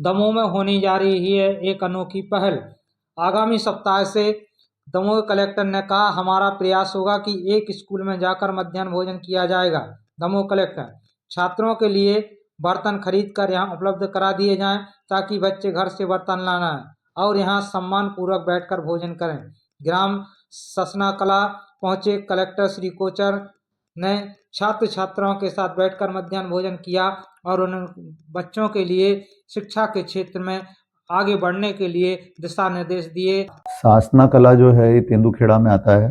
दमोह में होने जा रही है एक अनोखी पहल। आगामी सप्ताह से दमोह कलेक्टर ने कहा, हमारा प्रयास होगा कि एक स्कूल में जाकर मध्याह्न भोजन किया जाएगा। दमोह कलेक्टर, छात्रों के लिए बर्तन खरीद कर यहाँ उपलब्ध करा दिए जाएं ताकि बच्चे घर से बर्तन लाना है और यहाँ सम्मान पूर्वक बैठकर भोजन करें। ग्राम ससना कला पहुंचे कलेक्टर श्री कोचर ने छात्र छात्राओं के साथ बैठकर मध्याह्न भोजन किया और उन बच्चों के लिए शिक्षा के क्षेत्र में आगे बढ़ने के लिए दिशा निर्देश दिए। सासना कला जो है ये तेंदुखेड़ा में आता है।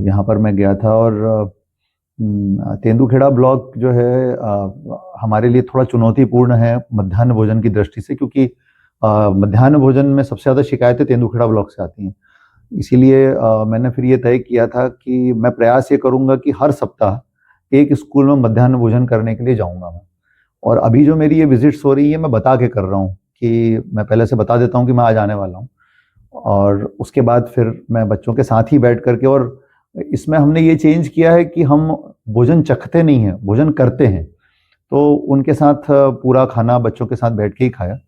यहाँ पर मैं गया था और तेंदुखेड़ा ब्लॉक जो है हमारे लिए थोड़ा चुनौतीपूर्ण है मध्याह्न भोजन की दृष्टि से, क्योंकि मध्याह्न भोजन में सबसे ज़्यादा शिकायतें तेंदुखेड़ा ब्लॉक से आती हैं। इसीलिए मैंने फिर ये तय किया था कि मैं प्रयास ये करूँगा कि हर सप्ताह एक स्कूल में मध्याह्न भोजन करने के लिए जाऊँगा मैं। और अभी जो मेरी ये विजिट्स हो रही है मैं बता के कर रहा हूँ कि मैं पहले से बता देता हूँ कि मैं आज आने वाला हूँ, और उसके बाद फिर मैं बच्चों के साथ ही बैठ करके, और इसमें हमने ये चेंज किया है कि हम भोजन चखते नहीं हैं, भोजन करते हैं। तो उनके साथ पूरा खाना बच्चों के साथ बैठ के ही खाया।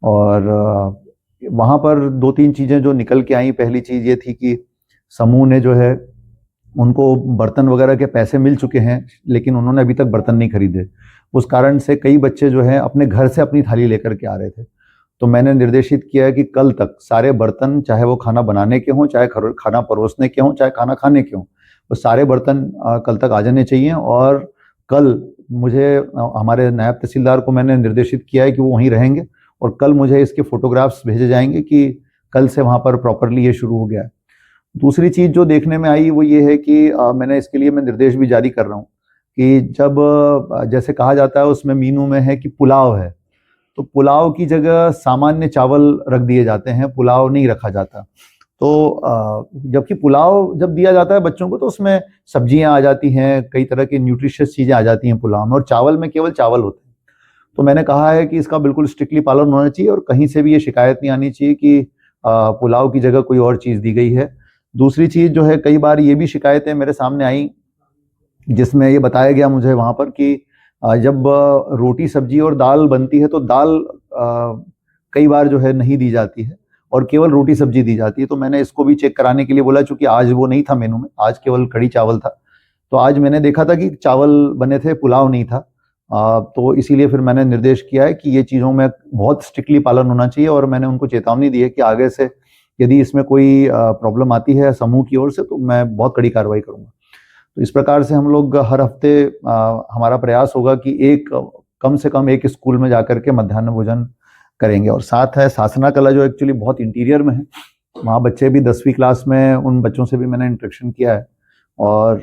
और वहाँ पर 2-3 चीज़ें जो निकल के आई, पहली चीज़ ये थी कि समूह ने जो है उनको बर्तन वगैरह के पैसे मिल चुके हैं, लेकिन उन्होंने अभी तक बर्तन नहीं खरीदे। उस कारण से कई बच्चे जो हैं अपने घर से अपनी थाली लेकर के आ रहे थे। तो मैंने निर्देशित किया है कि कल तक सारे बर्तन, चाहे वो खाना बनाने के हों, चाहे खाना परोसने के हों, चाहे खाना खाने के हों, वो सारे बर्तन कल तक आ जाने चाहिए। और कल मुझे हमारे नायब तहसीलदार को मैंने निर्देशित किया है कि वो वहीं रहेंगे, और कल मुझे इसके फोटोग्राफ्स भेजे जाएंगे कि कल से वहाँ पर प्रॉपरली ये शुरू हो गया है। दूसरी चीज़ जो देखने में आई वो ये है कि मैंने इसके लिए मैं निर्देश भी जारी कर रहा हूँ कि जब जैसे कहा जाता है उसमें मीनू में है कि पुलाव है, तो पुलाव की जगह सामान्य चावल रख दिए जाते हैं, पुलाव नहीं रखा जाता। तो जबकि पुलाव जब दिया जाता है बच्चों को तो उसमें सब्जियां आ जाती हैं, कई तरह की न्यूट्रिशियस चीज़ें आ जाती हैं पुलाव में, और चावल में केवल चावल होते हैं। तो मैंने कहा है कि इसका बिल्कुल स्ट्रिक्टली पालन होना चाहिए और कहीं से भी ये शिकायत नहीं आनी चाहिए कि पुलाव की जगह कोई और चीज़ दी गई है। दूसरी चीज़ जो है, कई बार ये भी शिकायतें मेरे सामने आई जिसमें ये बताया गया मुझे वहाँ पर कि जब रोटी सब्जी और दाल बनती है तो दाल कई बार जो है नहीं दी जाती है और केवल रोटी सब्जी दी जाती है। तो मैंने इसको भी चेक कराने के लिए बोला, चूंकि आज वो नहीं था मेनू में, आज केवल कढ़ी चावल था। तो आज मैंने देखा था कि चावल बने थे, पुलाव नहीं था। तो इसीलिए फिर मैंने निर्देश किया है कि ये चीज़ों में बहुत स्ट्रिक्टली पालन होना चाहिए, और मैंने उनको चेतावनी दी है कि आगे से यदि इसमें कोई प्रॉब्लम आती है समूह की ओर से तो मैं बहुत कड़ी कार्रवाई करूंगा। तो इस प्रकार से हम लोग हर हफ्ते हमारा प्रयास होगा कि कम से कम एक स्कूल में जाकर के मध्याह्न भोजन करेंगे। और साथ है सासना कला जो एक्चुअली बहुत इंटीरियर में है, वहाँ बच्चे भी 10वीं क्लास में, उन बच्चों से भी मैंने इंटरेक्शन किया है, और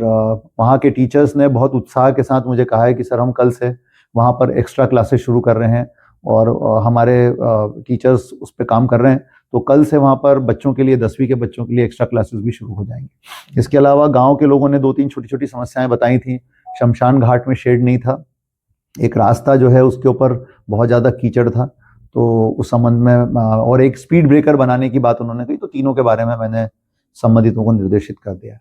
वहाँ के टीचर्स ने बहुत उत्साह के साथ मुझे कहा है कि सर हम कल से वहाँ पर एक्स्ट्रा क्लासेस शुरू कर रहे हैं, और हमारे टीचर्स उस पर काम कर रहे हैं। तो कल से वहाँ पर बच्चों के लिए, 10वीं के बच्चों के लिए एक्स्ट्रा क्लासेस भी शुरू हो जाएंगी। इसके अलावा गांव के लोगों ने 2-3 छोटी छोटी समस्याएं बताई थी। शमशान घाट में शेड नहीं था, एक रास्ता जो है उसके ऊपर बहुत ज़्यादा कीचड़ था, तो उस संबंध में, और एक स्पीड ब्रेकर बनाने की बात उन्होंने कही। तो तीनों के बारे में मैंने संबंधितों को निर्देशित कर दिया।